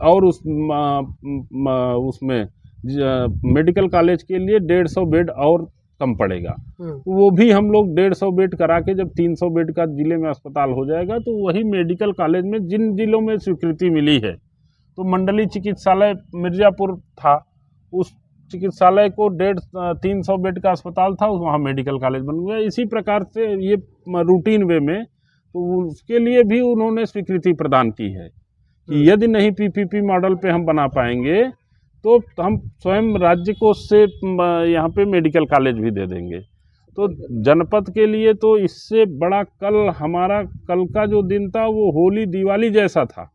और उसमें medical college के लिए 150 बेड और कम पड़ेगा। वो भी हम लोग 150 बेड करा के जब 300 बेड का जिले में अस्पताल हो जाएगा तो वही मेडिकल कॉलेज में जिन जिलों में स्वीकृति मिली है, तो मंडलीय चिकित्सालय मिर्जापुर था, उस चिकित्सालय को 300 बेड का अस्पताल था, वहाँ मेडिकल कॉलेज बन गया। इसी प्रकार से ये रूटीन वे में, तो उसके लिए भी उन्होंने स्वीकृति प्रदान की है कि यदि नहीं पीपीपी मॉडल पे हम बना पाएंगे तो हम स्वयं राज्य को से यहाँ पे मेडिकल कॉलेज भी दे देंगे। तो जनपद के लिए तो इससे बड़ा हमारा कल का जो दिन था वो होली दिवाली जैसा था।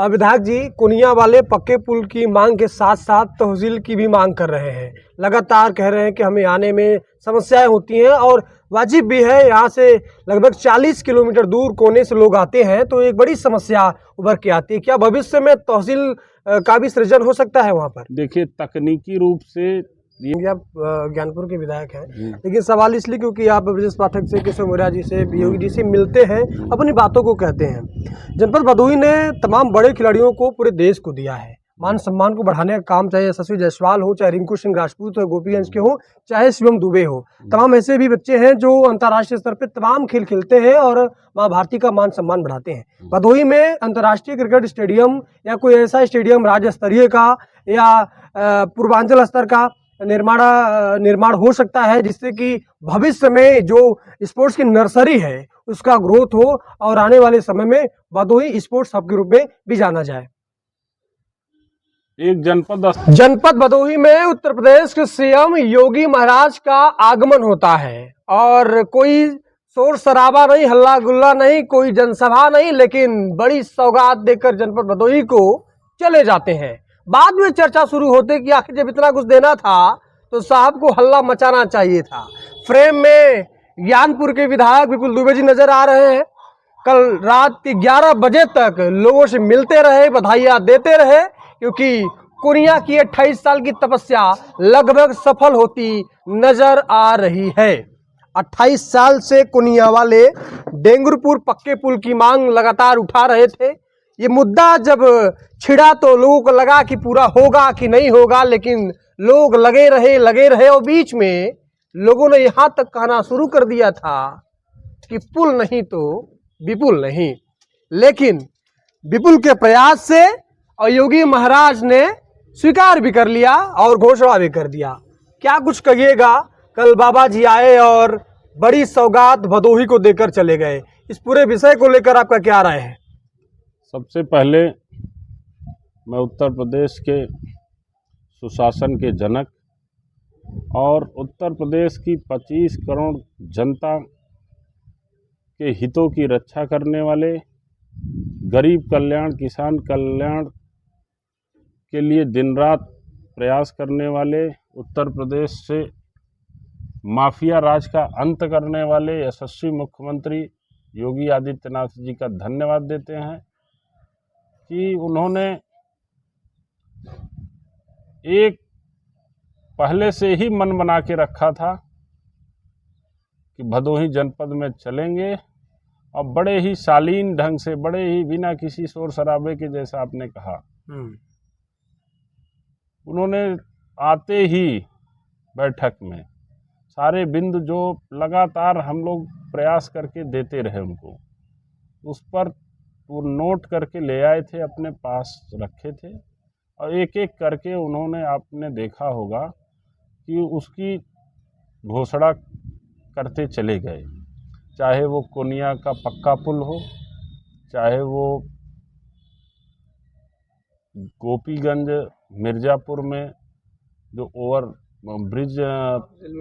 विधायक जी, कुनिया वाले पक्के पुल की मांग के साथ साथ तहसील की भी मांग कर रहे हैं। लगातार कह रहे हैं कि हमें आने में समस्याएं होती हैं और वाजिब भी है। यहाँ से लगभग 40 किलोमीटर दूर कोने से लोग आते हैं, तो एक बड़ी समस्या उभर के आती है। क्या भविष्य में तहसील का भी सृजन हो सकता है वहाँ पर? देखिए, तकनीकी रूप से आप ज्ञानपुर के विधायक हैं, लेकिन सवाल इसलिए क्योंकि आप ब्रजेश पाठक से, केशव मौर्य जी से, योगी जी से मिलते हैं, अपनी बातों को कहते हैं। जनपद भदोही ने तमाम बड़े खिलाड़ियों को पूरे देश को दिया है। मान सम्मान को बढ़ाने का काम, चाहे यशस्वी जायसवाल हो, चाहे रिंकू सिंह राजपूत हो, गोपीगंज के हो, चाहे शिवम दुबे हो, तमाम ऐसे भी बच्चे हैं जो अंतर्राष्ट्रीय स्तर पर तमाम खेल खेलते हैं और माँ भारती का मान सम्मान बढ़ाते हैं। भदोही में अंतर्राष्ट्रीय क्रिकेट स्टेडियम या कोई ऐसा स्टेडियम राज्य स्तरीय का या पूर्वांचल स्तर का निर्माण हो सकता है, जिससे कि भविष्य में जो स्पोर्ट्स की नर्सरी है उसका ग्रोथ हो और आने वाले समय में भदोही स्पोर्ट्स हब के रूप में भी जाना जाए। एक जनपद भदोही में उत्तर प्रदेश के सीएम योगी महाराज का आगमन होता है और कोई शोर शराबा नहीं, हल्ला गुल्ला नहीं, कोई जनसभा नहीं, लेकिन बड़ी सौगात देकर जनपद भदोही को चले जाते हैं। बाद में चर्चा शुरू होते कि आखिर जब इतना कुछ देना था तो साहब को हल्ला मचाना चाहिए था। फ्रेम में ज्ञानपुर के विधायक विपुल दुबे जी नजर आ रहे हैं। कल रात के 11 बजे तक लोगों से मिलते रहे, बधाइयां देते रहे, क्योंकि कुनिया की 28 साल की तपस्या लगभग सफल होती नजर आ रही है। 28 साल से कुनिया वाले डेंगरपुर पक्के पुल की मांग लगातार उठा रहे थे। ये मुद्दा जब छिड़ा तो लोगों को लगा कि पूरा होगा कि नहीं होगा, लेकिन लोग लगे रहे और बीच में लोगों ने यहां तक कहना शुरू कर दिया था कि पुल नहीं तो विपुल नहीं। लेकिन विपुल के प्रयास से और योगी महाराज ने स्वीकार भी कर लिया और घोषणा भी कर दिया। क्या कुछ कहिएगा? कल बाबा जी आए और बड़ी सौगात भदोही को देकर चले गए। इस पूरे विषय को लेकर आपका क्या राय है? सबसे पहले मैं उत्तर प्रदेश के सुशासन के जनक और उत्तर प्रदेश की 25 करोड़ जनता के हितों की रक्षा करने वाले, गरीब कल्याण, किसान कल्याण के लिए दिन रात प्रयास करने वाले, उत्तर प्रदेश से माफिया राज का अंत करने वाले यशस्वी मुख्यमंत्री योगी आदित्यनाथ जी का धन्यवाद देते हैं कि उन्होंने एक पहले से ही मन बना के रखा था कि भदोही जनपद में चलेंगे और बड़े ही शालीन ढंग से, बड़े ही बिना किसी शोर शराबे के, जैसा आपने कहा, उन्होंने आते ही बैठक में सारे बिंदु जो लगातार हम लोग प्रयास करके देते रहे उनको, उस पर वो नोट करके ले आए थे, अपने पास रखे थे और एक एक करके उन्होंने, आपने देखा होगा कि उसकी घोषणा करते चले गए। चाहे वो कुनिया का पक्का पुल हो, चाहे वो गोपीगंज मिर्जापुर में जो ओवर ब्रिज,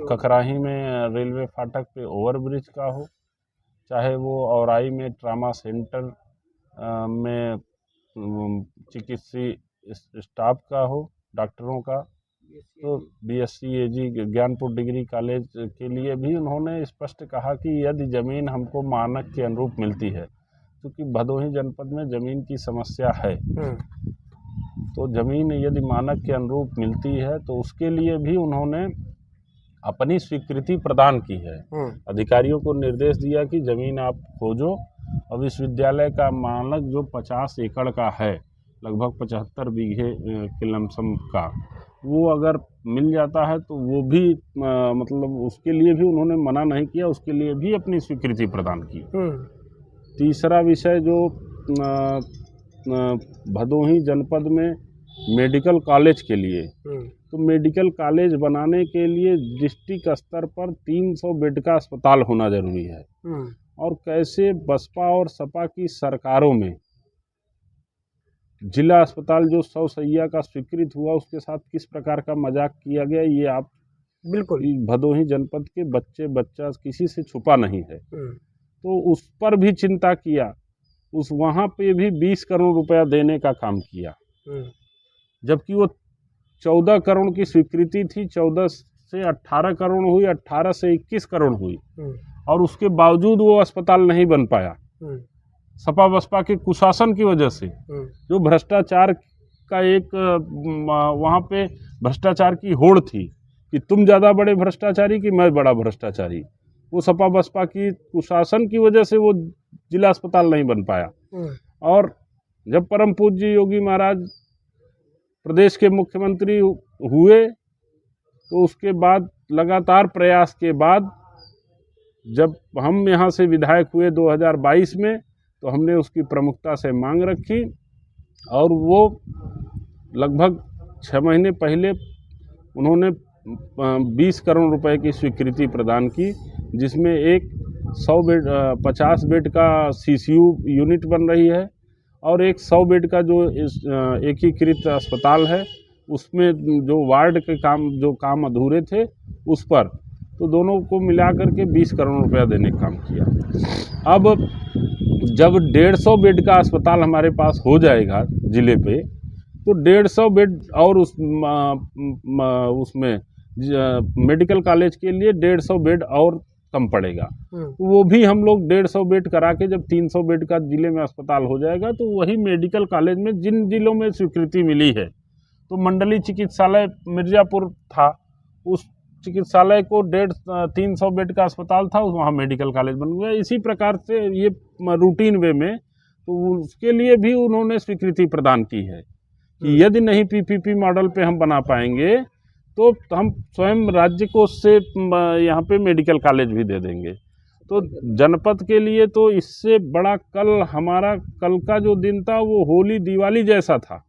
ककराही में रेलवे फाटक पे ओवर ब्रिज का हो, चाहे वो औराई में ट्रामा सेंटर में चिकित्सीय स्टाफ का हो, डॉक्टरों का, तो बीएससी एजी ज्ञानपुर डिग्री कॉलेज के लिए भी उन्होंने स्पष्ट कहा कि यदि ज़मीन हमको मानक के अनुरूप मिलती है, क्योंकि भदोही जनपद में ज़मीन की समस्या है, तो ज़मीन यदि मानक के अनुरूप मिलती है तो उसके लिए भी उन्होंने अपनी स्वीकृति प्रदान की है। अधिकारियों को निर्देश दिया कि ज़मीन आप खोजो और विश्वविद्यालय का मानक जो 50 एकड़ का है, लगभग 75 बीघे के लमसम का, वो अगर मिल जाता है तो वो भी मतलब उसके लिए भी उन्होंने मना नहीं किया, उसके लिए भी अपनी स्वीकृति प्रदान की। तीसरा विषय जो भदोही जनपद में मेडिकल कॉलेज के लिए, तो मेडिकल कॉलेज बनाने के लिए डिस्ट्रिक्ट स्तर पर 300 बेड का अस्पताल होना जरूरी है। और कैसे बसपा और सपा की सरकारों में जिला अस्पताल जो 100 शैय्या का स्वीकृत हुआ, उसके साथ किस प्रकार का मजाक किया गया, ये आप बिल्कुल भदोही जनपद के बच्चा किसी से छुपा नहीं है। तो उस पर भी चिंता किया, वहाँ पे भी 20 करोड़ रुपया देने का काम किया, जबकि वो 14 करोड़ की स्वीकृति थी, 14 से 18 करोड़ हुई, 18 से 21 करोड़ हुई, और उसके बावजूद वो अस्पताल नहीं बन पाया। सपा बसपा के कुशासन की वजह से, जो भ्रष्टाचार का एक वहाँ पे भ्रष्टाचार की होड़ थी कि तुम ज़्यादा बड़े भ्रष्टाचारी कि मैं बड़ा भ्रष्टाचारी, वो सपा बसपा की कुशासन की वजह से वो जिला अस्पताल नहीं बन पाया। और जब परम पूज्य योगी महाराज प्रदेश के मुख्यमंत्री हुए, तो उसके बाद लगातार प्रयास के बाद जब हम यहाँ से विधायक हुए 2022 में, तो हमने उसकी प्रमुखता से मांग रखी, और वो लगभग 6 महीने पहले उन्होंने 20 करोड़ रुपए की स्वीकृति प्रदान की, जिसमें एक 50 बेड का CCU यूनिट बन रही है, और एक 100 बेड का जो एकीकृत अस्पताल है, उसमें जो वार्ड के काम अधूरे थे उस पर, तो दोनों को मिला करके 20 करोड़ रुपया देने का काम किया। अब जब 150 बेड का अस्पताल हमारे पास हो जाएगा जिले पे, तो 150 बेड और उसमें मेडिकल कॉलेज के लिए 150 बेड और कम पड़ेगा। तो वो भी हम लोग 150 बेड करा के जब 300 बेड का जिले में अस्पताल हो जाएगा, तो वही मेडिकल कॉलेज में जिन जिलों में स्वीकृति मिली है, तो मंडलीय चिकित्सालय मिर्जापुर था, उस चिकित्सालय को 300 बेड का अस्पताल था, वहाँ मेडिकल कॉलेज बन गया। इसी प्रकार से ये रूटीन वे में, तो उसके लिए भी उन्होंने स्वीकृति प्रदान की है कि यदि नहीं PPP मॉडल पे हम बना पाएंगे, तो हम स्वयं राज्य को उससे यहाँ पे मेडिकल कॉलेज भी दे देंगे। तो जनपद के लिए तो इससे बड़ा कल का जो दिन था वो होली दिवाली जैसा था।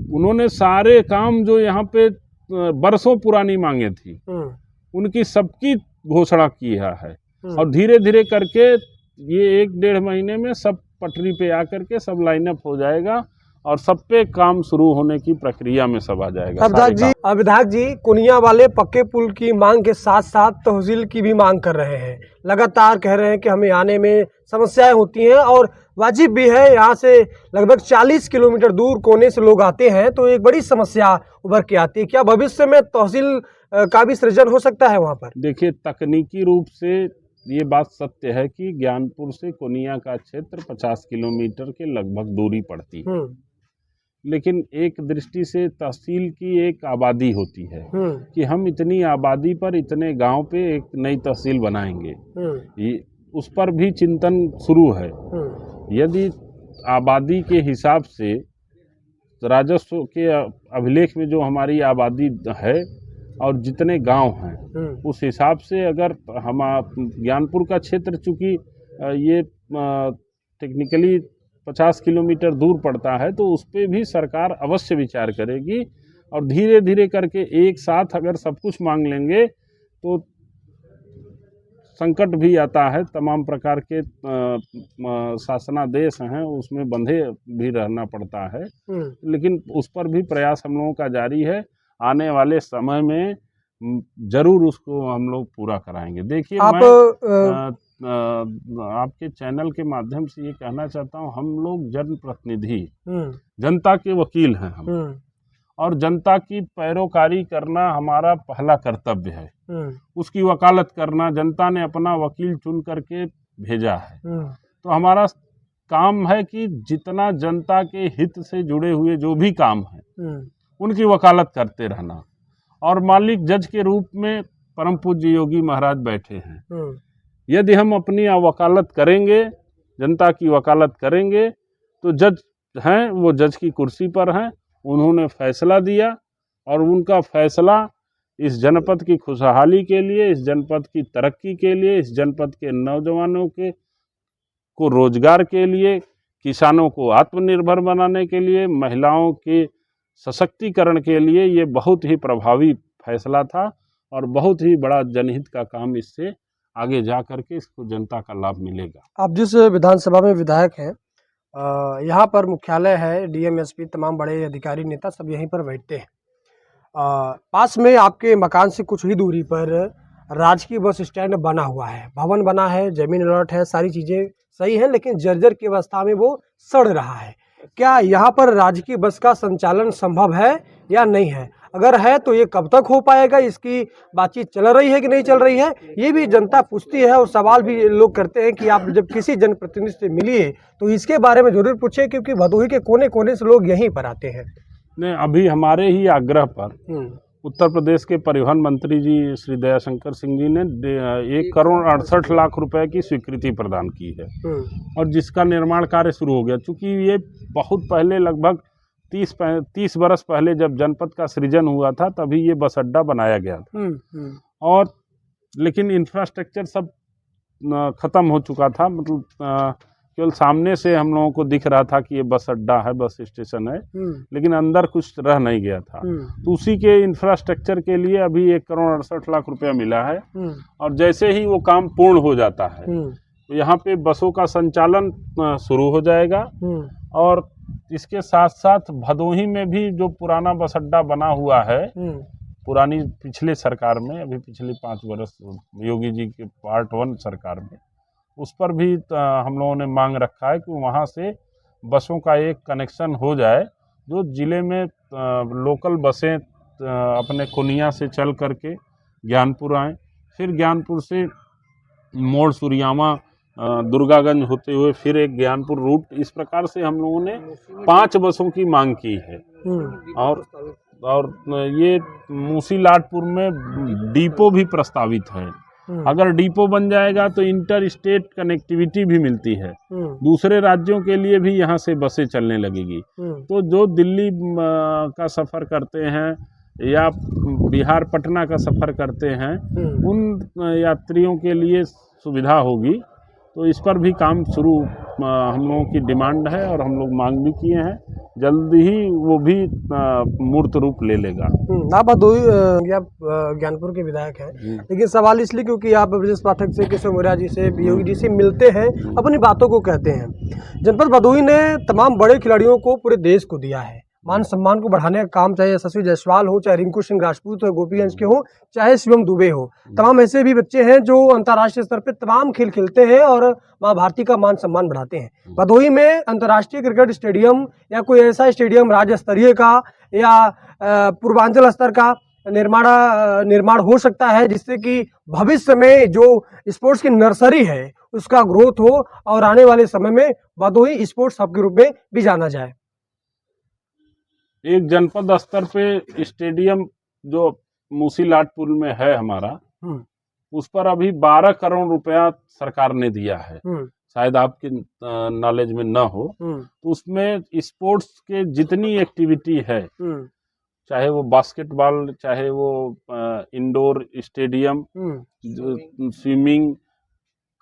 उन्होंने सारे काम जो यहाँ पे बरसों पुरानी मांगे थी, उनकी सबकी घोषणा किया है, और धीरे धीरे करके ये 1-1.5 महीने में सब पटरी पे आकर के सब लाइनअप हो जाएगा, और सब पे काम शुरू होने की प्रक्रिया में सब आ जाएगा। विधायक जी कुनिया वाले पक्के पुल की मांग के साथ साथ तहसील की भी मांग कर रहे हैं, लगातार कह रहे हैं कि हमें आने में समस्याएं होती हैं, और वाजिब भी है, यहाँ से लगभग 40 किलोमीटर दूर कोने से लोग आते हैं, तो एक बड़ी समस्या उभर के आती है। क्या भविष्य में तहसील का भी सृजन हो सकता है वहाँ पर? देखिए, तकनीकी रूप से ये बात सत्य है कि ज्ञानपुर से कोनिया का क्षेत्र 50 किलोमीटर के लगभग दूरी पड़ती है, लेकिन एक दृष्टि से तहसील की एक आबादी होती है कि हम इतनी आबादी पर इतने गांव पे एक नई तहसील बनाएंगे, उस पर भी चिंतन शुरू है। यदि आबादी के हिसाब से राजस्व के अभिलेख में जो हमारी आबादी है और जितने गांव हैं, उस हिसाब से अगर हम ज्ञानपुर का क्षेत्र चूँकि ये टेक्निकली 50 किलोमीटर दूर पड़ता है, तो उस पर भी सरकार अवश्य विचार करेगी, और धीरे धीरे करके एक साथ अगर सब कुछ मांग लेंगे तो संकट भी आता है। तमाम प्रकार के शासनादेश हैं, उसमें बंधे भी रहना पड़ता है, लेकिन उस पर भी प्रयास हम लोगों का जारी है। आने वाले समय में जरूर उसको हम लोग पूरा कराएंगे। देखिए, मैं आपके चैनल के माध्यम से ये कहना चाहता हूँ, हम लोग जनप्रतिनिधि, जनता के वकील हैं हम, और जनता की पैरोकारी करना हमारा पहला कर्तव्य है। उसकी वकालत करना, जनता ने अपना वकील चुन करके भेजा है, तो हमारा काम है कि जितना जनता के हित से जुड़े हुए जो भी काम है उनकी वकालत करते रहना। और मालिक जज के रूप में परम पूज्य योगी महाराज बैठे हैं, यदि हम अपनी वकालत करेंगे, जनता की वकालत करेंगे, तो जज हैं वो जज की कुर्सी पर हैं, उन्होंने फैसला दिया और उनका फैसला इस जनपद की खुशहाली के लिए, इस जनपद की तरक्की के लिए, इस जनपद के नौजवानों को रोजगार के लिए, किसानों को आत्मनिर्भर बनाने के लिए, महिलाओं के सशक्तिकरण के लिए ये बहुत ही प्रभावी फैसला था और बहुत ही बड़ा जनहित का काम इससे आगे जा करके इसको जनता का लाभ मिलेगा। आप जिस विधानसभा में विधायक हैं, यहाँ पर मुख्यालय है, डीएम एसपी तमाम बड़े अधिकारी नेता सब यहीं पर बैठते हैं। पास में आपके मकान से कुछ ही दूरी पर राजकीय बस स्टैंड बना हुआ है, भवन बना है, जमीन अलॉट है, सारी चीज़ें सही हैं, लेकिन जर्जर की अवस्था में वो सड़ रहा है। क्या यहाँ पर राजकीय बस का संचालन संभव है या नहीं है? अगर है तो ये कब तक हो पाएगा? इसकी बातचीत चल रही है कि नहीं चल रही है, ये भी जनता पूछती है और सवाल भी लोग करते हैं कि आप जब किसी जनप्रतिनिधि से मिलिए तो इसके बारे में जरूर पूछे, क्योंकि भदोही के कोने कोने से लोग यहीं पर आते हैं। नहीं, अभी हमारे ही आग्रह पर उत्तर प्रदेश के परिवहन मंत्री जी श्री दयाशंकर सिंह जी ने 1,68,00,000 रुपए की स्वीकृति प्रदान की है और जिसका निर्माण कार्य शुरू हो गया। चूँकि ये बहुत पहले, लगभग 30 बरस पहले जब जनपद का सृजन हुआ था, तभी ये बस अड्डा बनाया गया था और लेकिन इंफ्रास्ट्रक्चर सब ख़त्म हो चुका था। मतलब केवल सामने से हम लोगों को दिख रहा था कि ये बस अड्डा है, बस स्टेशन है, लेकिन अंदर कुछ रह नहीं गया था। तो उसी के इंफ्रास्ट्रक्चर के लिए अभी 1,68,00,000 रुपया मिला है और जैसे ही वो काम पूर्ण हो जाता है तो यहाँ पे बसों का संचालन शुरू हो जाएगा। और इसके साथ साथ भदोही में भी जो पुराना बस अड्डा बना हुआ है, पुरानी पिछले सरकार में, अभी पिछले 5 वर्ष योगी जी के पार्ट 1 सरकार में, उस पर भी हम लोगों ने मांग रखा है कि वहाँ से बसों का एक कनेक्शन हो जाए, जो ज़िले में लोकल बसें अपने कुनिया से चल करके ज्ञानपुर आएँ, फिर ज्ञानपुर से मोड़ सुरियामा दुर्गागंज होते हुए फिर एक ज्ञानपुर रूट, इस प्रकार से हम लोगों ने 5 बसों की मांग की है। और ये मूसीलाटपुर में डिपो भी प्रस्तावित है। अगर डिपो बन जाएगा तो इंटर स्टेट कनेक्टिविटी भी मिलती है, दूसरे राज्यों के लिए भी यहाँ से बसें चलने लगेगी। तो जो दिल्ली का सफ़र करते हैं या बिहार पटना का सफ़र करते हैं, उन यात्रियों के लिए सुविधा होगी। तो इस पर भी काम शुरू हम लोगों की डिमांड है और हम लोग मांग भी किए हैं, जल्दी ही वो भी मूर्त रूप ले लेगा। आप भदोही ज्ञानपुर के विधायक हैं, लेकिन सवाल इसलिए क्योंकि आप ब्रजेश पाठक से, केशव मौर्य जी से, योगी जी से मिलते हैं, अपनी बातों को कहते हैं। जनपद भदोही ने तमाम बड़े खिलाड़ियों को पूरे देश को दिया है, मान सम्मान को बढ़ाने का काम, चाहे यशस्वी जायसवाल हो, चाहे रिंकू सिंह राजपूत हो, गोपीगंज के हो, चाहे शिवम दुबे हो, तमाम ऐसे भी बच्चे हैं जो अंतर्राष्ट्रीय स्तर पे तमाम खेल खेलते हैं और माँ भारती का मान सम्मान बढ़ाते हैं। भदोही में अंतर्राष्ट्रीय क्रिकेट स्टेडियम या कोई ऐसा स्टेडियम राज्य स्तरीय का या पूर्वांचल स्तर का निर्माण हो सकता है, जिससे कि भविष्य में जो स्पोर्ट्स की नर्सरी है उसका ग्रोथ हो और आने वाले समय में भदोही स्पोर्ट्स हब के रूप में भी जाना जाए। एक जनपद स्तर पे स्टेडियम जो मूसीलाटपुर में है हमारा, उस पर अभी 12 करोड़ रुपया सरकार ने दिया है, शायद आपके नॉलेज में न हो। तो उसमें स्पोर्ट्स के जितनी एक्टिविटी है, चाहे वो बास्केटबॉल, चाहे वो इंडोर स्टेडियम, स्विमिंग,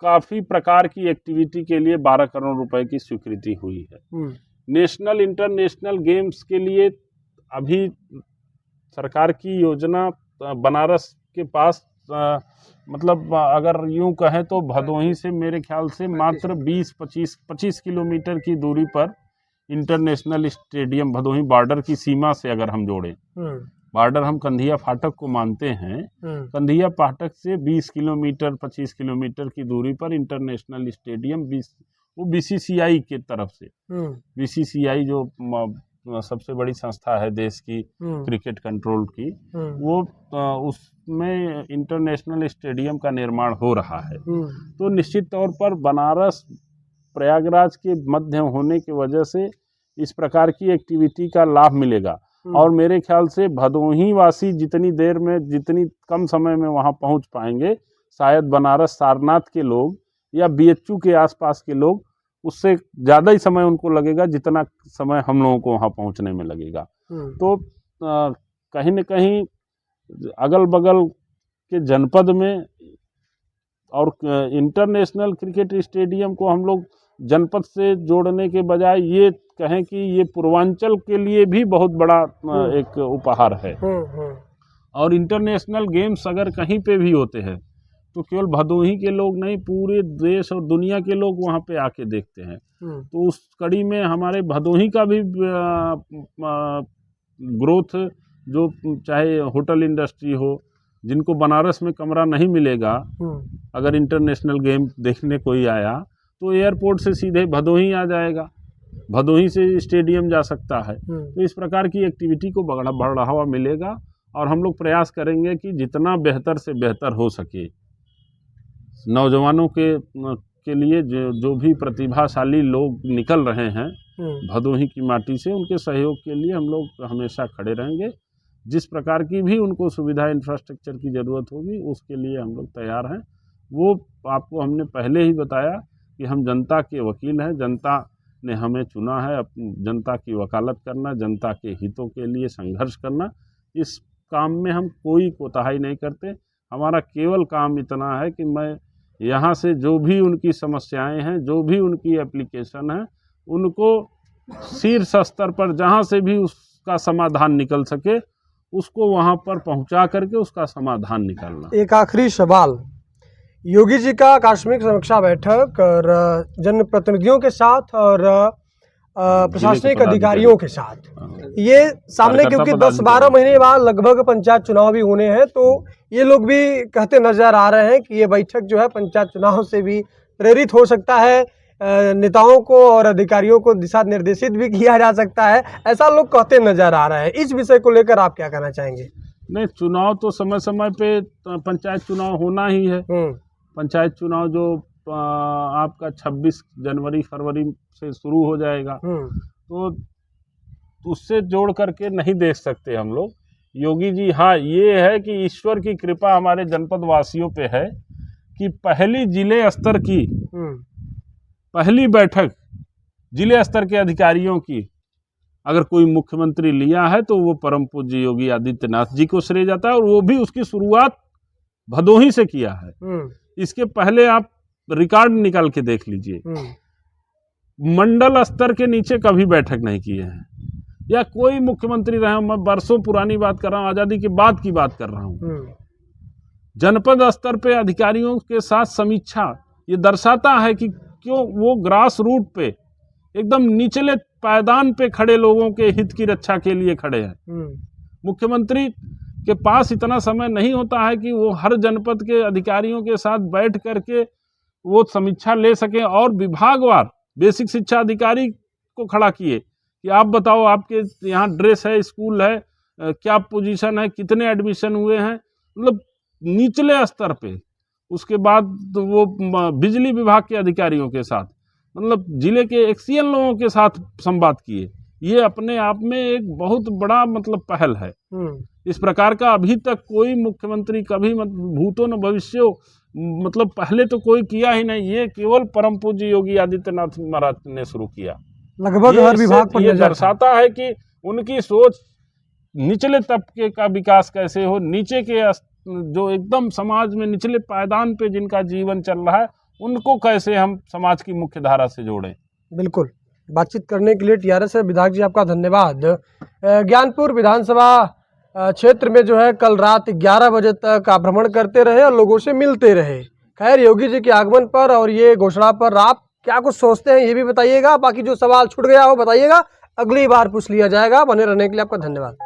काफ़ी प्रकार की एक्टिविटी के लिए 12 करोड़ रुपए की स्वीकृति हुई है। नेशनल इंटरनेशनल गेम्स के लिए अभी सरकार की योजना बनारस के पास, मतलब अगर यूं कहें तो भदोही से मेरे ख्याल से मात्र 20-25 किलोमीटर की दूरी पर इंटरनेशनल स्टेडियम भदोही बॉर्डर की सीमा से अगर हम जोड़ें, बॉर्डर हम कंधिया फाटक को मानते हैं, कंधिया फाटक से 20 किलोमीटर 25 किलोमीटर की दूरी पर इंटरनेशनल स्टेडियम, वो बीसीसीआई के तरफ से, बीसीसीआई जो सबसे बड़ी संस्था है देश की क्रिकेट कंट्रोल की, वो उसमें इंटरनेशनल स्टेडियम का निर्माण हो रहा है। तो निश्चित तौर पर बनारस प्रयागराज के मध्य होने की वजह से इस प्रकार की एक्टिविटी का लाभ मिलेगा और मेरे ख्याल से भदोही वासी जितनी देर में, जितनी कम समय में वहाँ पहुँच पाएंगे, शायद बनारस सारनाथ के लोग या BHU के आसपास के लोग, उससे ज़्यादा ही समय उनको लगेगा जितना समय हम लोगों को वहाँ पहुँचने में लगेगा। तो कहीं न कहीं अगल बगल के जनपद में और इंटरनेशनल क्रिकेट स्टेडियम को हम लोग जनपद से जोड़ने के बजाय ये कहें कि ये पूर्वांचल के लिए भी बहुत बड़ा एक उपहार है। और इंटरनेशनल गेम्स अगर कहीं पे भी होते हैं तो केवल भदोही के लोग नहीं, पूरे देश और दुनिया के लोग वहाँ पे आके देखते हैं। तो उस कड़ी में हमारे भदोही का भी ग्रोथ, जो चाहे होटल इंडस्ट्री हो, जिनको बनारस में कमरा नहीं मिलेगा, अगर इंटरनेशनल गेम देखने कोई आया तो एयरपोर्ट से सीधे भदोही आ जाएगा, भदोही से स्टेडियम जा सकता है। तो इस प्रकार की एक्टिविटी को बढ़ावा मिलेगा और हम लोग प्रयास करेंगे कि जितना बेहतर से बेहतर हो सके नौजवानों के लिए जो भी प्रतिभाशाली लोग निकल रहे हैं भदोही की माटी से, उनके सहयोग के लिए हम लोग हमेशा खड़े रहेंगे। जिस प्रकार की भी उनको सुविधा इंफ्रास्ट्रक्चर की ज़रूरत होगी उसके लिए हम लोग तैयार हैं। वो आपको हमने पहले ही बताया कि हम जनता के वकील हैं, जनता ने हमें चुना है जनता की वकालत करना, जनता के हितों के लिए संघर्ष करना। इस काम में हम कोई कोताही नहीं करते। हमारा केवल काम इतना है कि मैं यहाँ से जो भी उनकी समस्याएं हैं, जो भी उनकी एप्लीकेशन है, उनको शीर्ष स्तर पर जहाँ से भी उसका समाधान निकल सके उसको वहाँ पर पहुँचा करके उसका समाधान निकालना। एक आखिरी सवाल, योगी जी का आकस्मिक समीक्षा बैठक और जनप्रतिनिधियों के साथ और प्रशासनिक अधिकारियों के साथ, ये सामने क्योंकि 10-12 महीने बाद लगभग पंचायत चुनाव भी होने हैं, तो ये लोग भी कहते नजर आ रहे हैं कि ये बैठक जो है पंचायत चुनाव से भी प्रेरित हो सकता है, नेताओं को और अधिकारियों को दिशा निर्देशित भी किया जा सकता है, ऐसा लोग कहते नजर आ रहे हैं। इस विषय को लेकर आप क्या कहना चाहेंगे? नहीं, चुनाव तो समय समय पे पंचायत चुनाव होना ही है। पंचायत चुनाव जो आपका 26 जनवरी फरवरी से शुरू हो जाएगा, तो उससे जोड़ करके नहीं देख सकते हम लोग। योगी जी, हाँ ये है कि ईश्वर की कृपा हमारे जनपद वासियों पे है कि पहली जिले स्तर की पहली बैठक जिले स्तर के अधिकारियों की अगर कोई मुख्यमंत्री लिया है तो वो परम पूज्य योगी आदित्यनाथ जी को श्रेय जाता है, और वो भी उसकी शुरुआत भदोही से किया है। इसके पहले आप रिकॉर्ड निकाल के देख लीजिए, मंडल स्तर के नीचे कभी बैठक नहीं किए हैं, या कोई मुख्यमंत्री रहे। मैं बरसों पुरानी बात कर रहा हूँ, आज़ादी के बाद की बात कर रहा हूँ। जनपद स्तर पे अधिकारियों के साथ समीक्षा ये दर्शाता है कि क्यों वो ग्रास रूट पे एकदम निचले पायदान पे खड़े लोगों के हित की रक्षा के लिए खड़े हैं। मुख्यमंत्री के पास इतना समय नहीं होता है कि वो हर जनपद के अधिकारियों के साथ बैठ करके वो समीक्षा ले सकें, और विभागवार बेसिक शिक्षा अधिकारी को खड़ा किए कि आप बताओ आपके यहाँ ड्रेस है, स्कूल है, क्या पोजीशन है, कितने एडमिशन हुए हैं, मतलब निचले स्तर पे। उसके बाद तो वो बिजली विभाग के अधिकारियों के साथ, मतलब जिले के एक्सियन लोगों के साथ संवाद किए। ये अपने आप में एक बहुत बड़ा मतलब पहल है। इस प्रकार का अभी तक कोई मुख्यमंत्री कभी भूतो न भविष्यो, मतलब पहले तो कोई किया ही नहीं। ये केवल परम पूज्य योगी आदित्यनाथ महाराज ने शुरू किया। लगभग हर विभाग पर ये दर्शाता है कि उनकी सोच निचले तबके का विकास कैसे हो, नीचे के जो एकदम समाज में निचले पायदान पे जिनका जीवन चल रहा है उनको कैसे हम समाज की मुख्य धारा से जोड़ें। बिल्कुल, बातचीत करने के लिए टीआरएस विधायक जी आपका धन्यवाद। ज्ञानपुर विधानसभा क्षेत्र में जो है कल रात 11 बजे तक आप भ्रमण करते रहे और लोगों से मिलते रहे। खैर, योगी जी के आगमन पर और ये घोषणा पर आप क्या कुछ सोचते हैं ये भी बताइएगा। बाकी जो सवाल छूट गया हो बताइएगा, अगली बार पूछ लिया जाएगा। बने रहने के लिए आपका धन्यवाद।